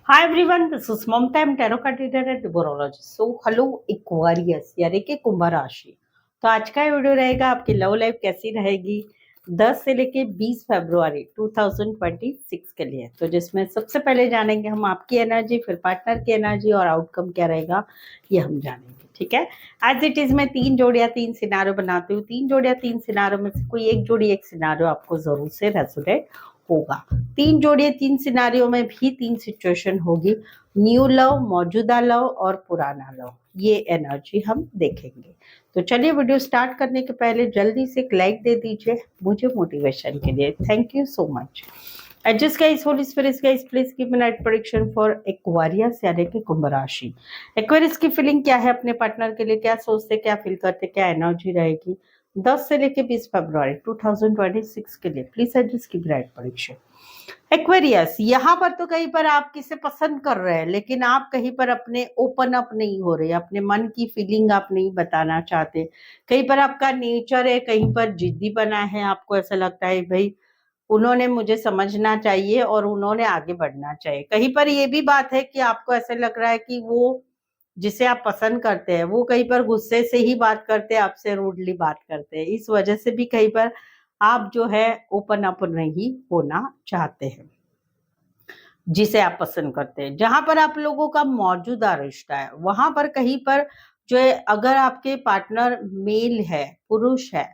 Hi everyone, this is Mamta. I'm tarot card reader and numerologist. So hello Aquarius यानी कि कुंभ राशि। तो आज का वीडियो रहेगा आपकी लव लाइफ कैसी रहेगी 10 से लेके 20 फरवरी 2026 के लिए। तो जिसमें सबसे पहले जानेंगे हम आपकी एनर्जी, फिर पार्टनर की एनर्जी और आउटकम क्या रहेगा ये हम जानेंगे। ठीक है, एज इट इज मैं 3 जोड़ियां 3 सिनारियो बनाती हूँ। 3 जोड़ियां 3 सिनारियो में से कोई एक जोड़ी एक सिनारियो आपको जरूर से रेजोनेट होगा। 3 जोड़ियां 3 सिनारियों में भी 3 सिचुएशन होगी, न्यू लव, मौजूदा लव और पुराना लव। ये एनर्जी हम देखेंगे। तो चलिए वीडियो स्टार्ट करने के पहले जल्दी से एक लाइक दे दीजिए मुझे मोटिवेशन के लिए। Thank you so much. Adjust guys, holy spirits guys, please give me night prediction for Aquarius यानी कि कुंभ राशि। एक्वारियस की फीलिंग क्या है अपने पार्टनर के लिए, क्या सोचते, क्या फील करते, क्या एनर्जी रहेगी 10 से लेके 20 फरवरी 2026 के लिए। Please adjust give right prediction. Aquarius, यहाँ पर तो कहीं पर आप किसे पसंद कर रहे हैं, लेकिन आप कहीं पर अपने ओपन अप नहीं हो रहे, अपने मन की फीलिंग आप नहीं बताना चाहते। कहीं पर आपका नेचर है, कहीं पर जिद्दी बना है, आपको ऐसा लगता है भाई उन्होंने मुझे समझना चाहिए और उन्होंने आगे बढ़ना चाहिए। कहीं पर ये भी बात है कि आपको ऐसा लग रहा है कि वो जिसे आप पसंद करते हैं वो कहीं पर गुस्से से ही बात करते हैं, आपसे रूडली बात करते हैं। इस वजह से भी कहीं पर आप जो है ओपन अप नहीं होना चाहते हैं जिसे आप पसंद करते हैं। जहां पर आप लोगों का मौजूदा रिश्ता है वहां पर कहीं पर जो है, अगर आपके पार्टनर मेल है, पुरुष है,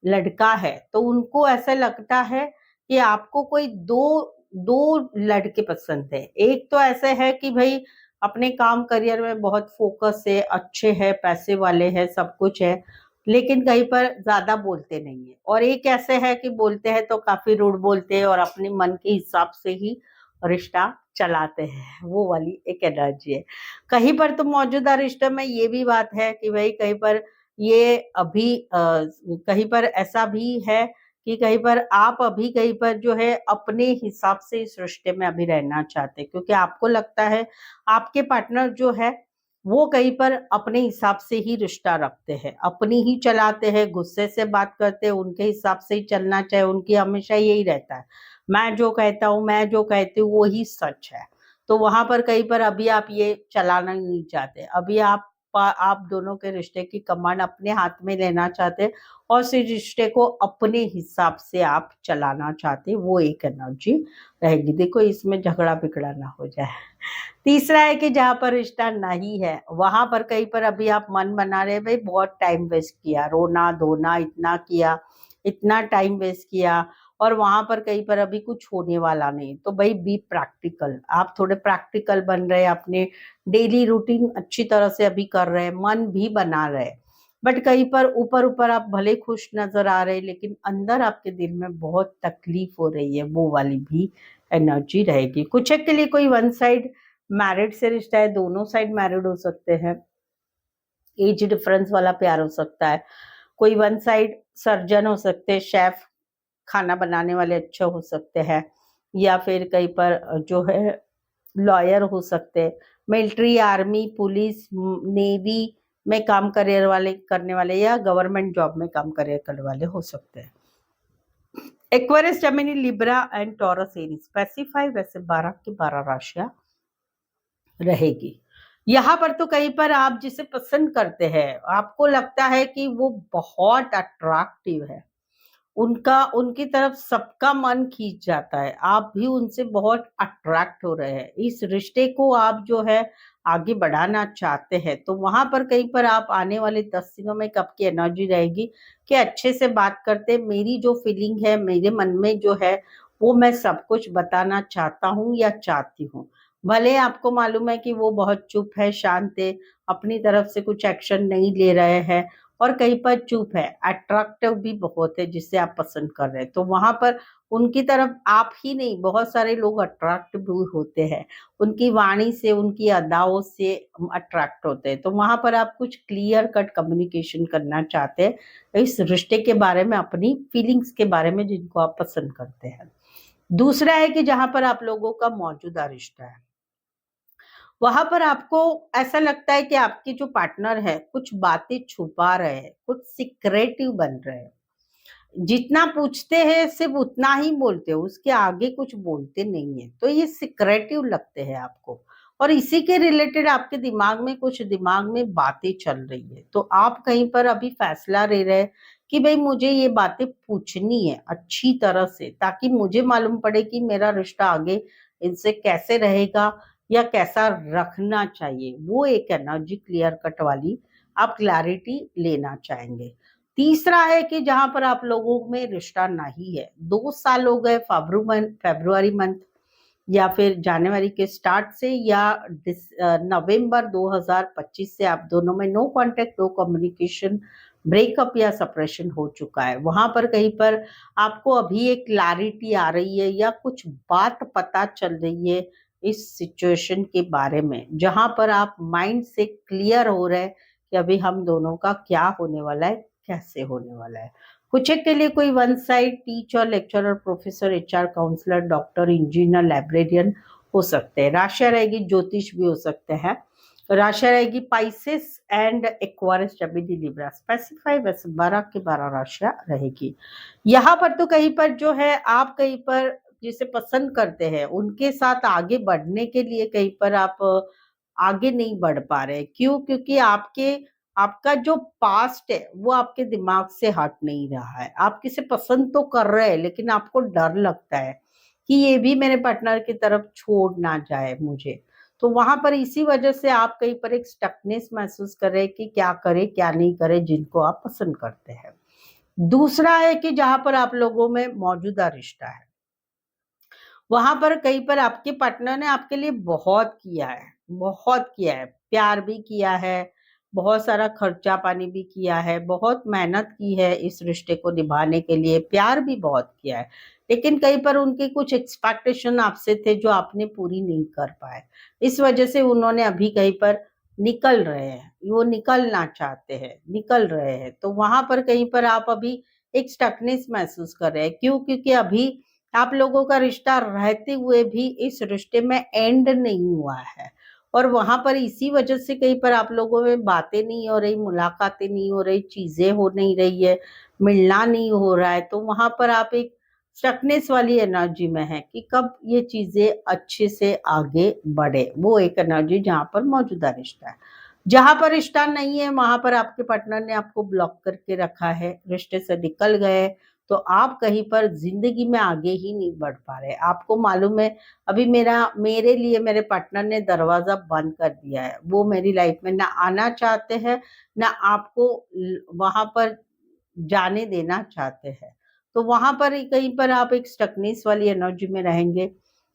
लड़का है, तो उनको ऐसा लगता है कि आपको कोई दो दो लड़के पसंद है। एक तो ऐसे है कि भाई अपने काम करियर में बहुत फोकस है, अच्छे है, पैसे वाले हैं, सब कुछ है, लेकिन कहीं पर ज्यादा बोलते नहीं है। और एक ऐसे है कि बोलते हैं तो काफी रूड बोलते हैं और अपने मन के हिसाब से ही रिश्ता चलाते हैं, वो वाली एक एनर्जी है। कहीं पर तो मौजूदा रिश्ते में ये भी बात है कि भाई कहीं पर ये अभी कहीं पर ऐसा भी है कि कहीं पर आप अभी कहीं पर जो है अपने हिसाब से इस रिश्ते में अभी रहना चाहते हैं, क्योंकि आपको लगता है आपके पार्टनर जो है वो कहीं पर अपने हिसाब से ही रिश्ता रखते हैं, अपनी ही चलाते हैं, गुस्से से बात करते हैं, उनके हिसाब से ही चलना चाहिए, उनकी हमेशा यही रहता है मैं जो कहता हूँ, मैं जो कहती हूँ वो ही सच है। तो वहां पर कहीं पर अभी आप ये चलाना नहीं चाहते, अभी आप दोनों के रिश्ते की कमान अपने हाथ में लेना चाहते और इस रिश्ते को अपने हिसाब से आप चलाना चाहते, वो एक एनर्जी रहेगी। देखो इसमें झगड़ा बिगड़ा ना हो जाए। तीसरा है कि जहां पर रिश्ता नहीं है वहां पर कहीं पर अभी आप मन बना रहे भाई बहुत टाइम वेस्ट किया, रोना धोना इतना किया, इतना टाइम वेस्ट किया, और वहां पर कहीं पर अभी कुछ होने वाला नहीं। तो भाई बी प्रैक्टिकल, आप थोड़े प्रैक्टिकल बन रहे हैं, अपने डेली रूटीन अच्छी तरह से अभी कर रहे हैं, मन भी बना रहे हैं, बट कहीं पर ऊपर ऊपर आप भले खुश नजर आ रहे हैं लेकिन अंदर आपके दिल में बहुत तकलीफ हो रही है, वो वाली भी एनर्जी रहेगी। कुछ एक के लिए कोई वन साइड मैरिड से रिश्ता है, दोनों साइड मैरिड हो सकते हैं, एज डिफरेंस वाला प्यार हो सकता है, कोई वन साइड सर्जन हो सकते हैं, शेफ खाना बनाने वाले अच्छे हो सकते हैं, या फिर कहीं पर जो है लॉयर हो सकते हैं, मिलिट्री, आर्मी, पुलिस, नेवी में काम करने वाले या गवर्नमेंट जॉब में काम करने वाले हो सकते हैं। Aquarius, Gemini, Libra and taurus, Aries specify वैसे 12 की 12 राशियां रहेगी। यहाँ पर तो कहीं पर आप जिसे पसंद करते हैं आपको लगता है कि वो बहुत अट्रैक्टिव है, उनका उनकी तरफ सबका मन खींच जाता है, आप भी उनसे बहुत अट्रैक्ट हो रहे हैं, इस रिश्ते को आप जो है आगे बढ़ाना चाहते हैं। तो वहां पर कहीं पर आप आने वाले 10 दिनों में कब की एनर्जी रहेगी कि अच्छे से बात करते, मेरी जो फीलिंग है मेरे मन में जो है वो मैं सब कुछ बताना चाहता हूँ या चाहती हूँ। भले आपको मालूम है कि वो बहुत चुप है, शांत है, अपनी तरफ से कुछ एक्शन नहीं ले रहे हैं और कहीं पर चुप है, अट्रैक्टिव भी बहुत है जिससे आप पसंद कर रहे हैं। तो वहां पर उनकी तरफ आप ही नहीं बहुत सारे लोग अट्रैक्ट भी होते हैं, उनकी वाणी से, उनकी अदाओं से अट्रैक्ट होते हैं। तो वहां पर आप कुछ क्लियर कट कम्युनिकेशन करना चाहते हैं इस रिश्ते के बारे में, अपनी फीलिंग्स के बारे में जिनको आप पसंद करते हैं। दूसरा है कि जहां पर आप लोगों का मौजूदा रिश्ता है वहां पर आपको ऐसा लगता है कि आपके जो पार्टनर है कुछ बातें छुपा रहे हैं, कुछ सिक्रेटिव बन रहे हैं, जितना पूछते हैं सिर्फ उतना ही बोलते हो, उसके आगे कुछ बोलते नहीं है, तो ये सिक्रेटिव लगते हैं आपको, और इसी के रिलेटेड आपके दिमाग में बातें चल रही है। तो आप कहीं पर अभी फैसला ले रहे हैं कि भाई मुझे ये बातें पूछनी है अच्छी तरह से, ताकि मुझे मालूम पड़े कि मेरा रिश्ता आगे इनसे कैसे रहेगा या कैसा रखना चाहिए। वो एक एनर्जी क्लियर कट वाली आप क्लैरिटी लेना चाहेंगे। तीसरा है कि जहां पर आप लोगों में रिश्ता नहीं है, 2 साल हो गए फेब्रुआरी मंथ या फिर जनवरी के स्टार्ट से या नवंबर 2025 से आप दोनों में no contact, no communication, breakup या सेपरेशन हो चुका है। वहां पर कहीं पर आपको अभी एक क्लैरिटी आ रही है या कुछ बात पता चल रही है इस सिचुएशन के बारे में, जहां पर आप माइंड से क्लियर हो रहे हैं कि अभी हम दोनों का क्या होने वाला है, कैसे होने वाला है। कुछ एक के लिए कोई one side teacher, lecturer, professor, HR, counsellor, doctor, engineer, librarian हो सकते हैं। राशियां रहेगी ज्योतिष भी हो सकते हैं। राशियां रहेगी Pisces and Aquarius, Gemini, Libra. Specify वैसे 12 के 12 राशियां रहेगी। यहाँ पर तो कहीं पर जो है आप कहीं पर जिसे पसंद करते हैं उनके साथ आगे बढ़ने के लिए कहीं पर आप आगे नहीं बढ़ पा रहे। क्यों? क्योंकि आपका जो पास्ट है वो आपके दिमाग से हट नहीं रहा है। आप किसे पसंद तो कर रहे हैं लेकिन आपको डर लगता है कि ये भी मेरे पार्टनर की तरफ छोड़ ना जाए मुझे। तो वहां पर इसी वजह से आप कहीं पर एक स्टकनेस महसूस कर रहे हैं कि क्या करे क्या नहीं करे जिनको आप पसंद करते हैं। दूसरा है कि जहां पर आप लोगों में मौजूदा रिश्ता है, वहां पर कहीं पर आपके पार्टनर ने आपके लिए बहुत किया है, बहुत किया है, प्यार भी किया है, बहुत सारा खर्चा पानी भी किया है, बहुत मेहनत की है इस रिश्ते को निभाने के लिए, प्यार भी बहुत किया है। लेकिन कहीं पर उनके कुछ एक्सपेक्टेशन आपसे थे जो आपने पूरी नहीं कर पाए। इस वजह से उन्होंने अभी कहीं पर निकल रहे हैं, वो निकलना चाहते हैं, निकल रहे हैं। तो वहां पर कहीं पर आप अभी एक स्टकनेस महसूस कर रहे हैं। क्यों? क्योंकि अभी आप लोगों का रिश्ता रहते हुए भी इस रिश्ते में एंड नहीं हुआ है, और वहां पर इसी वजह से कहीं पर आप लोगों में बातें नहीं हो रही, मुलाकातें नहीं हो रही, चीजें हो नहीं रही है, मिलना नहीं हो रहा है। तो वहां पर आप एक स्टकनेस वाली एनर्जी में है कि कब ये चीजें अच्छे से आगे बढ़े। वो एक एनर्जी जहां पर मौजूदा रिश्ता है। जहां पर रिश्ता नहीं है वहां पर आपके पार्टनर ने आपको ब्लॉक करके रखा है, रिश्ते से निकल गए, तो आप कहीं पर जिंदगी में आगे ही नहीं बढ़ पा रहे। आपको मालूम है अभी मेरे लिए मेरे पार्टनर ने दरवाजा बंद कर दिया है, वो मेरी लाइफ में ना आना चाहते हैं, ना आपको वहां पर जाने देना चाहते हैं। तो वहां पर ही कहीं पर आप एक स्टकनेस वाली एनर्जी में रहेंगे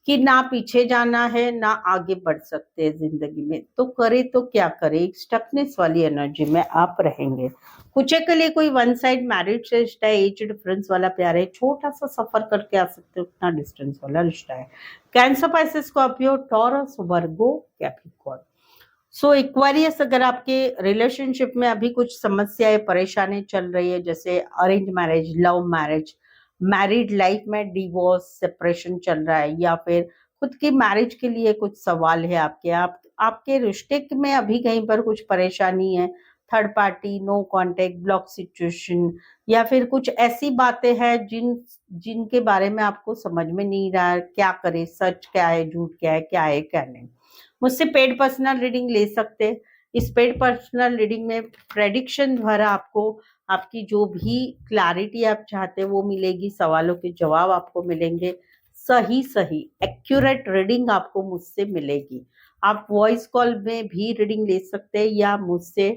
कि ना पीछे जाना है ना आगे बढ़ सकते हैं जिंदगी में, तो करे तो क्या करे, एक स्टकनेस वाली एनर्जी में आप रहेंगे। कुछ के लिए कोई वन साइड मैरिज रिश्ता है, एज डिफरेंस वाला प्यार है, छोटा सा सफर करके आ सकते हो उतना डिस्टेंस वाला रिश्ता है। कैंसर, पाइसेस, स्कॉर्पियो, टॉरस, वर्गो, कैप्रिकॉर्न। सो एक्वेरियस, अगर आपके रिलेशनशिप में अभी कुछ समस्याएं परेशानी चल रही है, जैसे arrange marriage, love marriage, married life में डिवोर्स, सेपरेशन चल रहा है, या फिर खुद की मैरिज के लिए कुछ सवाल है आपके रिश्ते में अभी कहीं पर कुछ परेशानी है, third party, no contact, block situation, या फिर कुछ ऐसी बातें हैं जिनके बारे में आपको समझ में नहीं रहा है क्या करे, सच क्या है, झूठ क्या है क्या नहीं। मुझसे पेड पर्सनल रीडिंग ले सकते हैं। इस पेड पर्सनल रीडिंग में प्रेडिक्शन द्वारा आपको आपकी जो भी क्लैरिटी आप चाहते हैं वो मिलेगी, सवालों के जवाब आपको मिलेंगे, सही सही एक्यूरेट रीडिंग आपको मुझसे मिलेगी। आप वॉइस कॉल में भी रीडिंग ले सकते हैं या मुझसे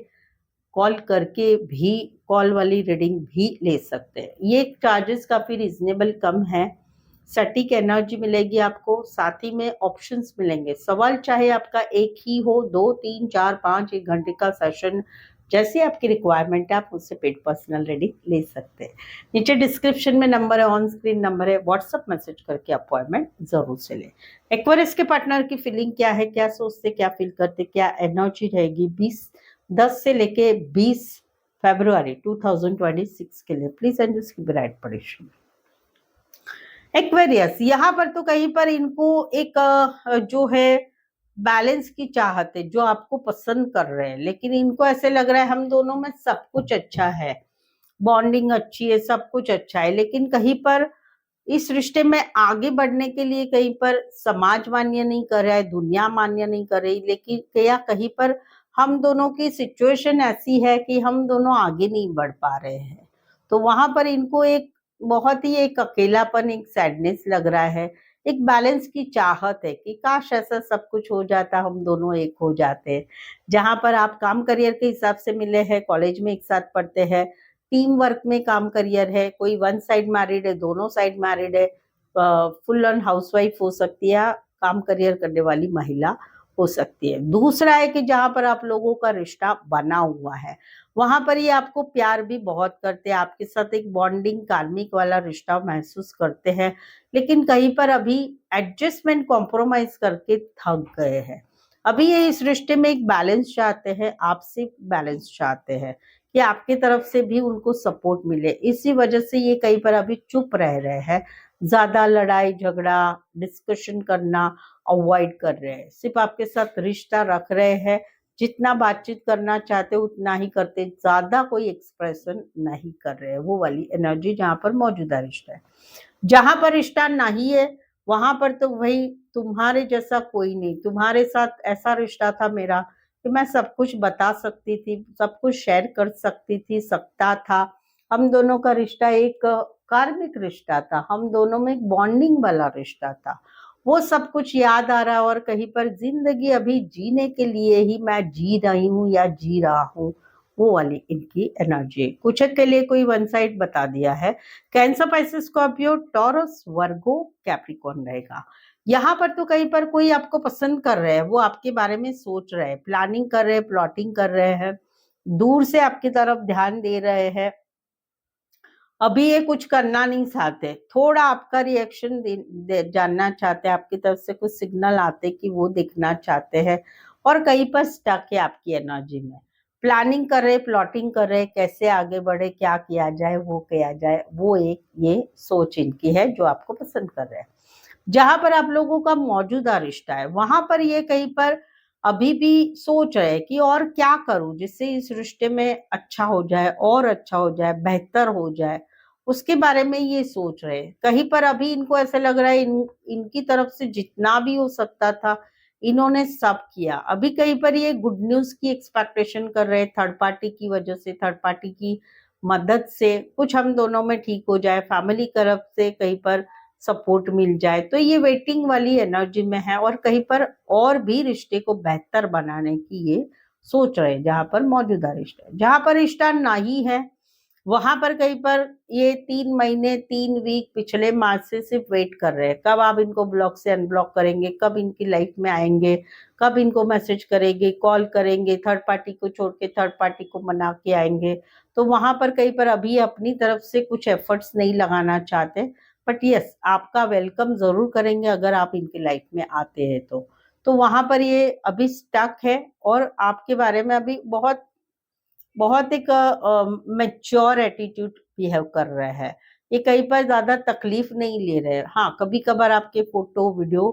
कॉल करके भी कॉल वाली रीडिंग भी ले सकते हैं। ये चार्जेस काफी रिजनेबल कम है, सटीक एनर्जी मिलेगी आपको, साथ ही में ऑप्शंस मिलेंगे। सवाल चाहे आपका एक ही हो, 2 3 4 5, 1 घंटे का सेशन, जैसे आपकी रिक्वायरमेंट है आप मुझसे पेड पर्सनल रीडिंग ले सकते हैं। नीचे डिस्क्रिप्शन में नंबर है, ऑन स्क्रीन नंबर है, व्हाट्सएप मैसेज करके अपॉइंटमेंट जरूर से लें। एक्वेरियस के पार्टनर की फीलिंग क्या है, क्या सोचते, क्या फील करते, क्या एनर्जी रहेगी 10 से लेके 20 फरवरी 2026 के लिए, please and just keep right परेशान। एक्वेरियस, यहाँ पर तो कहीं पर इनको एक जो है बैलेंस की चाहत है, जो आपको पसंद कर रहे हैं, लेकिन इनको ऐसे लग रहा है हम दोनों में सब कुछ अच्छा है, बॉन्डिंग अच्छी है, सब कुछ अच्छा है, लेकिन कहीं पर इस रिश्ते में आगे बढ़ने के लिए कहीं पर समाज मान्य नहीं कर रहा है, दुनिया मान्य नहीं कर रही, लेकिन या कहीं पर हम दोनों की सिचुएशन ऐसी है कि हम दोनों आगे नहीं बढ़ पा रहे हैं। तो वहां पर इनको एक बहुत ही एक अकेलापन, एक सैडनेस लग रहा है। एक बैलेंस की चाहत है कि काश ऐसा सब कुछ हो जाता, हम दोनों एक हो जाते। जहां पर आप काम करियर के हिसाब से मिले हैं, कॉलेज में एक साथ पढ़ते हैं, टीम वर्क में काम करियर है, कोई वन साइड मैरिड है, दोनों साइड मैरिड है, फुल ऑन हाउसवाइफ हो सकती है, काम करियर करने वाली महिला हो सकती है। दूसरा है कि जहां पर आप लोगों का रिश्ता बना हुआ है, वहां पर ये आपको प्यार भी बहुत करते हैं, आपके साथ एक बॉन्डिंग कार्मिक वाला रिश्ता महसूस करते हैं, लेकिन कहीं पर अभी एडजस्टमेंट कॉम्प्रोमाइज करके थक गए हैं। अभी ये इस रिश्ते में एक बैलेंस चाहते हैं, आपसे बैलेंस चाहते हैं कि आपकी तरफ से भी उनको सपोर्ट मिले। इसी वजह से ये कहीं पर अभी चुप रह रहे हैं, ज्यादा लड़ाई झगड़ा डिस्कशन करना अवॉइड कर रहे हैं, सिर्फ आपके साथ रिश्ता रख रहे हैं, जितना बातचीत करना चाहते उतना ही करते, ज्यादा कोई एक्सप्रेशन नहीं कर रहे हैं। वो वाली एनर्जी जहां पर मौजूदा रिश्ता है। जहां पर रिश्ता नहीं है, वहां पर तो भाई तुम्हारे जैसा कोई नहीं, तुम्हारे साथ ऐसा रिश्ता था मेरा कि मैं सब कुछ बता सकती थी, सब कुछ शेयर कर सकती थी, सकता था। हम दोनों का रिश्ता एक कार्मिक रिश्ता था, हम दोनों में एक बॉन्डिंग वाला रिश्ता था। वो सब कुछ याद आ रहा है, और कहीं पर जिंदगी अभी जीने के लिए ही मैं जी रही हूँ या जी रहा हूँ, वो वाली इनकी एनर्जी। कुछ के लिए कोई वन साइड बता दिया है। कैंसर, पाइसेस, स्कॉर्पियो, टॉरस, वर्गो, कैप्रिकॉर्न रहेगा। यहाँ पर तो कहीं पर कोई आपको पसंद कर रहे हैं, वो आपके बारे में सोच रहे हैं, प्लानिंग कर रहे हैं, प्लॉटिंग कर रहे हैं, दूर से आपकी तरफ ध्यान दे रहे हैं। अभी ये कुछ करना नहीं चाहते, थोड़ा आपका रिएक्शन जानना चाहते हैं, आपकी तरफ से कुछ सिग्नल आते कि वो देखना चाहते हैं, और कहीं पर स्टक है आपकी एनर्जी में। प्लानिंग कर रहे, प्लॉटिंग कर रहे, कैसे आगे बढ़े, क्या किया जाए, वो किया जाए, वो एक ये सोच इनकी है जो आपको पसंद कर रहे हैं। जहां पर आप लोगों का मौजूदा रिश्ता है, वहां पर ये कहीं पर अभी भी सोच रहे हैं कि और क्या करूं जिससे इस रिश्ते में अच्छा हो जाए, और अच्छा हो जाए, बेहतर हो जाए, उसके बारे में ये सोच रहे हैं। कहीं पर अभी इनको ऐसा लग रहा है इनकी तरफ से जितना भी हो सकता था इन्होंने सब किया। अभी कहीं पर ये गुड न्यूज की एक्सपेक्टेशन कर रहे हैं, थर्ड पार्टी की वजह से, थर्ड पार्टी की मदद से कुछ हम दोनों में ठीक हो जाए, फैमिली तरफ से कहीं पर सपोर्ट मिल जाए, तो ये वेटिंग वाली एनर्जी में है, और कहीं पर और भी रिश्ते को बेहतर बनाने की ये सोच रहे हैं। जहां पर मौजूदा रिश्ता है, जहां पर रिश्ता नहीं है, वहां पर कहीं पर ये 3 महीने 3 वीक पिछले मार्च से सिर्फ वेट कर रहे हैं, कब आप इनको ब्लॉक से अनब्लॉक करेंगे, कब इनकी लाइफ में आएंगे, कब इनको मैसेज करेंगे, कॉल करेंगे, थर्ड पार्टी को छोड़ के थर्ड पार्टी को मना के आएंगे। तो वहां पर कहीं पर अभी अपनी तरफ से कुछ एफर्ट्स नहीं लगाना चाहते, बट यस आपका वेलकम जरूर करेंगे अगर आप इनकी लाइफ में आते हैं तो वहां पर ये अभी स्टक है, और आपके बारे में अभी बहुत बहुत एक मैच्योर एटीट्यूड बिहेव कर रहे हैं। ये कहीं पर ज्यादा तकलीफ नहीं ले रहे हैं। हाँ, कभी कभार आपके फोटो वीडियो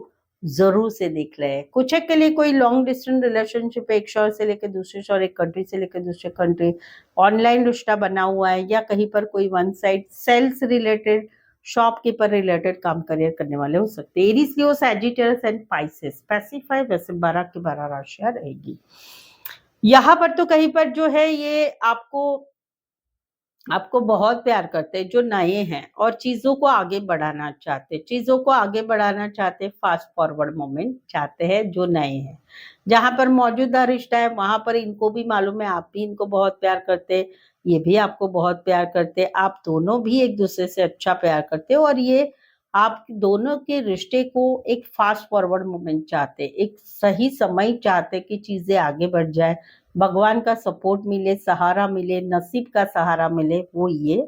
जरूर से देख रहे हैं। कुछ एक के लिए कोई लॉन्ग डिस्टेंस रिलेशनशिप, एक शहर से लेकर दूसरे शहर, एक कंट्री से लेकर दूसरे कंट्री, ऑनलाइन रिश्ता बना हुआ है, या कहीं पर कोई one side sales related, shopkeeper related काम करियर करने वाले हो सकते हैं। Aries, Leo, Sagittarius and Pisces specify, वैसे 12 की 12 राशियां रहेगी। यहाँ पर तो कहीं पर जो है ये आपको आपको बहुत प्यार करते हैं जो नए हैं, और चीजों को आगे बढ़ाना चाहते, चीजों को आगे बढ़ाना चाहते, फास्ट फॉरवर्ड मोमेंट चाहते हैं जो नए हैं। जहां पर मौजूदा रिश्ता है वहां पर इनको भी मालूम है आप भी इनको बहुत प्यार करते, ये भी आपको बहुत प्यार करते, आप दोनों भी एक दूसरे से अच्छा प्यार करते, और ये आप दोनों के रिश्ते को एक फास्ट फॉरवर्ड मोमेंट चाहते, एक सही समय चाहते कि चीजें आगे बढ़ जाए, भगवान का सपोर्ट मिले, सहारा मिले, नसीब का सहारा मिले, वो ये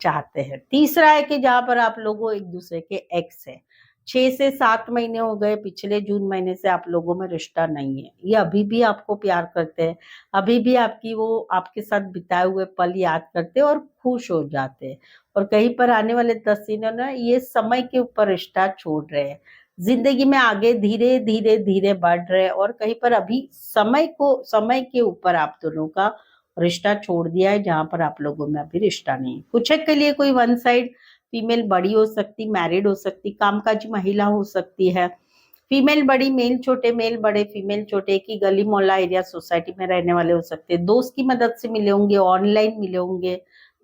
चाहते हैं। तीसरा है कि जहां पर आप लोगों एक दूसरे के एक्स है, 6 से 7 महीने हो गए, पिछले जून महीने से आप लोगों में रिश्ता नहीं है, ये अभी भी आपको प्यार करते हैं, अभी भी आपकी वो आपके साथ बिताए हुए पल याद करते हैं और खुश हो जाते हैं, और कहीं पर आने वाले 10 दिनों में ये समय के ऊपर रिश्ता छोड़ रहे हैं, जिंदगी में आगे धीरे धीरे धीरे बढ़ रहे, और कहीं पर अभी समय के ऊपर आप दोनों का रिश्ता छोड़ दिया है, जहां पर आप लोगों में अभी रिश्ता नहीं है। कुछ के लिए कोई वन साइड फीमेल बड़ी हो सकती, मैरिड हो सकती, कामकाजी महिला हो सकती है, फीमेल बड़ी मेल छोटे, मेल बड़े फीमेल छोटे, की गली मोहल्ला एरिया सोसाइटी में रहने वाले हो सकते हैं, दोस्त की मदद से मिले होंगे, ऑनलाइन मिले होंगे,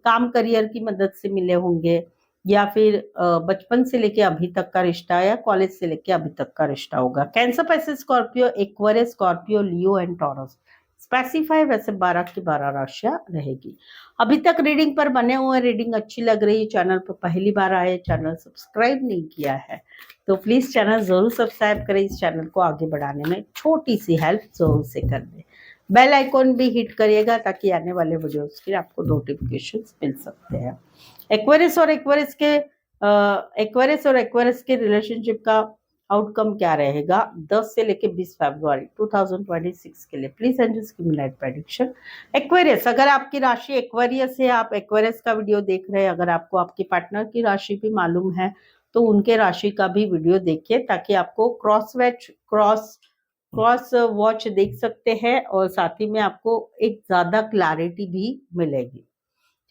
काम करियर की मदद से मिले होंगे, या फिर बचपन से लेके अभी तक का रिश्ता या कॉलेज से लेके अभी तक का रिश्ता होगा। कैंसर, पैसे, Scorpio, Aquarius, Scorpio, Leo and taurus specify वैसे 12 की 12 राशियां रहेगी। अभी तक रीडिंग पर बने हुए, रीडिंग अच्छी लग रही है, चैनल पर पहली बार आए, चैनल सब्सक्राइब नहीं किया है तो प्लीज चैनल जरूर सब्सक्राइब करें, इस चैनल को आगे बढ़ाने में छोटी सी हेल्प जरूर से कर दें। बेल आइकॉन भी हिट करिएगा ताकि आने वाले वीडियोस के आपको नोटिफिकेशन मिल सकते हैं। एक्वेरियस और एक्वेरियस के रिलेशनशिप का आउटकम क्या रहेगा 10 से लेके 20 फरवरी 2026 के लिए, प्लीज एंजल्स की मिलाइट प्रेडिक्शन। एक्वेरियस, अगर आपकी राशि एक्वेरियस है, आप एक्वेरियस का वीडियो देख रहे हैं, अगर आपको आपके पार्टनर की राशि भी मालूम है तो उनके राशि का भी वीडियो देखिए ताकि आपको क्रॉस वॉच देख सकते हैं और साथ ही में आपको एक ज्यादा क्लैरिटी भी मिलेगी।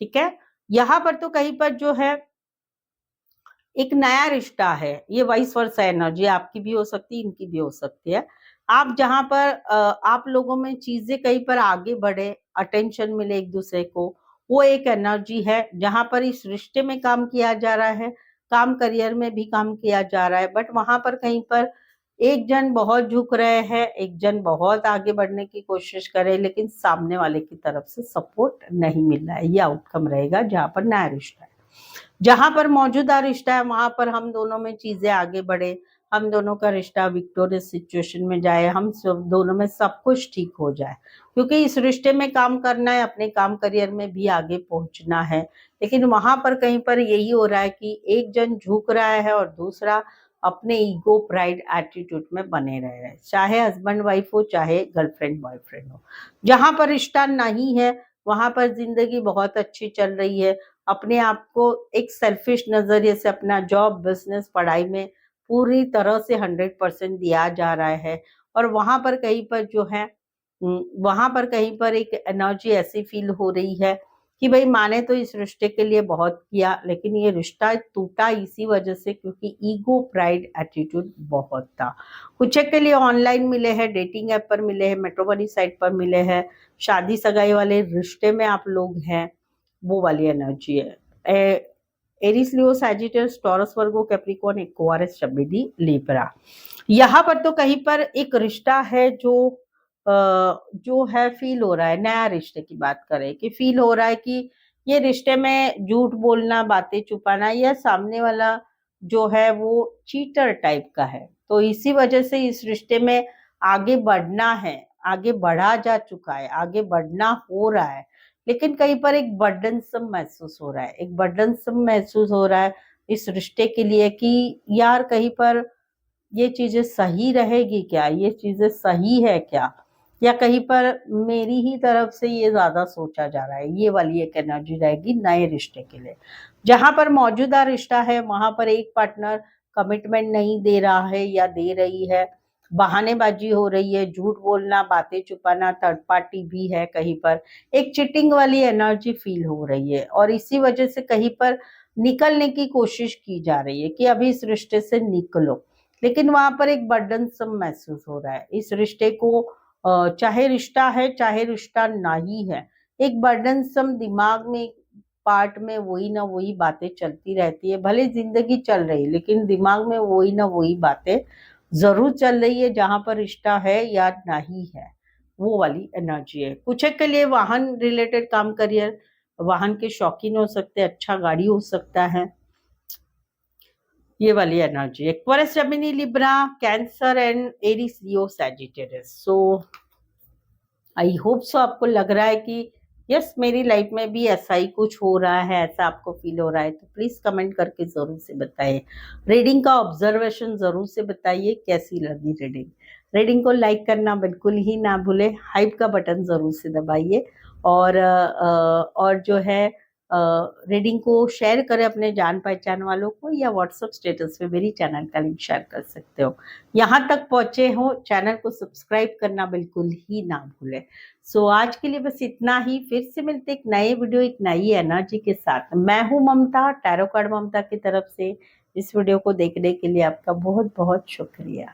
ठीक है, यहाँ पर तो कहीं पर जो है एक नया रिश्ता है, ये वाइस वर्सा एनर्जी आपकी भी हो सकती है, इनकी भी हो सकती है। आप जहां पर आप लोगों में चीजें कहीं पर आगे बढ़े, अटेंशन मिले एक दूसरे को, वो एक एनर्जी है। जहां पर इस रिश्ते में काम किया जा रहा है, काम करियर में भी काम किया जा रहा है, बट वहां पर कहीं पर एक जन बहुत झुक रहे हैं, एक जन बहुत आगे बढ़ने की कोशिश कर रहे हैं, लेकिन सामने वाले की तरफ से सपोर्ट नहीं मिल रहा है। ये आउटकम रहेगा जहां पर नया रिश्ता है। जहां पर मौजूदा रिश्ता है वहां पर हम दोनों में चीजें आगे बढ़े, हम दोनों का रिश्ता विक्टोरियस सिचुएशन में जाए, हम सब दोनों में सब कुछ ठीक हो जाए, क्योंकि इस रिश्ते में काम करना है, अपने काम करियर में भी आगे पहुंचना है। लेकिन वहां पर कहीं पर यही हो रहा है कि एक जन झुक रहा है और दूसरा अपने ईगो प्राइड एटीट्यूड में बने रह रहे हैं, चाहे हस्बैंड वाइफ हो, चाहे गर्लफ्रेंड बॉयफ्रेंड हो। जहां पर रिश्ता नहीं है वहां पर जिंदगी बहुत अच्छी चल रही है, अपने आप को एक सेल्फिश नजरिए से अपना जॉब, बिजनेस, पढ़ाई में पूरी तरह से 100% दिया जा रहा है। और वहां पर कहीं पर जो है वहां पर कहीं पर एक एनर्जी ऐसी फील हो रही है कि भाई माने तो इस रिश्ते के लिए बहुत किया, लेकिन ये रिश्ता टूटा इसी वजह से क्योंकि ईगो प्राइड एटीट्यूड बहुत था। कुछ के लिए ऑनलाइन मिले हैं, डेटिंग ऐप पर मिले हैं, मैट्रिमोनी साइट पर मिले हैं, शादी सगाई वाले रिश्ते में आप लोग हैं, वो वाली एनर्जी है। एरिस, लियो, सैजिटस, टॉरस, वर्गो, कैप्रिकॉर्न, एक्वारियस, जमिनी, लिब्रा। यहाँ पर तो कहीं पर एक रिश्ता है जो है फील हो रहा है, नया रिश्ते की बात करें कि फील हो रहा है कि ये रिश्ते में झूठ बोलना, बातें छुपाना, या सामने वाला जो है वो चीटर टाइप का है, तो इसी वजह से इस रिश्ते में आगे बढ़ना है, आगे बढ़ा जा चुका है, आगे बढ़ना हो रहा है, लेकिन कहीं पर एक बर्डनसम महसूस हो रहा है, एक बर्डनसम महसूस हो रहा है इस रिश्ते के लिए कि यार कहीं पर ये चीजें सही रहेगी क्या, ये चीजें सही है क्या, या कहीं पर मेरी ही तरफ से ये ज्यादा सोचा जा रहा है। ये वाली एक एनर्जी रहेगी नए रिश्ते के लिए। जहां पर मौजूदा रिश्ता है वहां पर एक पार्टनर कमिटमेंट नहीं दे रहा है या दे रही है, बहानेबाजी हो रही है, झूठ बोलना, बातें छुपाना, थर्ड पार्टी भी है, कहीं पर एक चिटिंग वाली एनर्जी फील हो रही है, और इसी वजह से कहीं पर निकलने की कोशिश की जा रही है कि अभी इस रिश्ते से निकलो, लेकिन वहां पर एक बर्डनसम महसूस हो रहा है इस रिश्ते को। चाहे रिश्ता है चाहे रिश्ता नहीं है, एक बर्डनसम दिमाग में पार्ट में वही ना वही बातें चलती रहती है, भले जिंदगी चल रही लेकिन दिमाग में वही ना वही बातें जरूर चल रही है, जहां पर रिश्ता है या नहीं है, वो वाली एनर्जी है। कुछ के लिए वाहन रिलेटेड काम, करियर, वाहन के शौकीन हो सकते हैं, अच्छा गाड़ी हो सकता है, ये वाली energy. Aquarius, Gemini, Libra, cancer and Aries, Leo, Sagittarius. So I hope so आपको लग रहा है कि यस मेरी लाइफ में भी ऐसा ही कुछ हो रहा है, ऐसा आपको फील हो रहा है, तो प्लीज कमेंट करके जरूर से बताइए। रीडिंग का ऑब्जर्वेशन जरूर से बताइए कैसी लगी रीडिंग। रीडिंग को लाइक करना बिल्कुल ही ना भूले, हाइप का बटन जरूर से दबाइए, और जो है रीडिंग को शेयर करें अपने जान पहचान वालों को, या व्हाट्सएप स्टेटस पे मेरी चैनल का लिंक शेयर कर सकते हो। यहाँ तक पहुंचे हो, चैनल को सब्सक्राइब करना बिल्कुल ही ना भूलें। सो आज के लिए बस इतना ही। फिर से मिलते एक नए वीडियो, एक नई एनर्जी के साथ। मैं हूँ ममता, टैरो कार्ड ममता की तरफ से। इस वीडियो को देखने के लिए आपका बहुत बहुत शुक्रिया।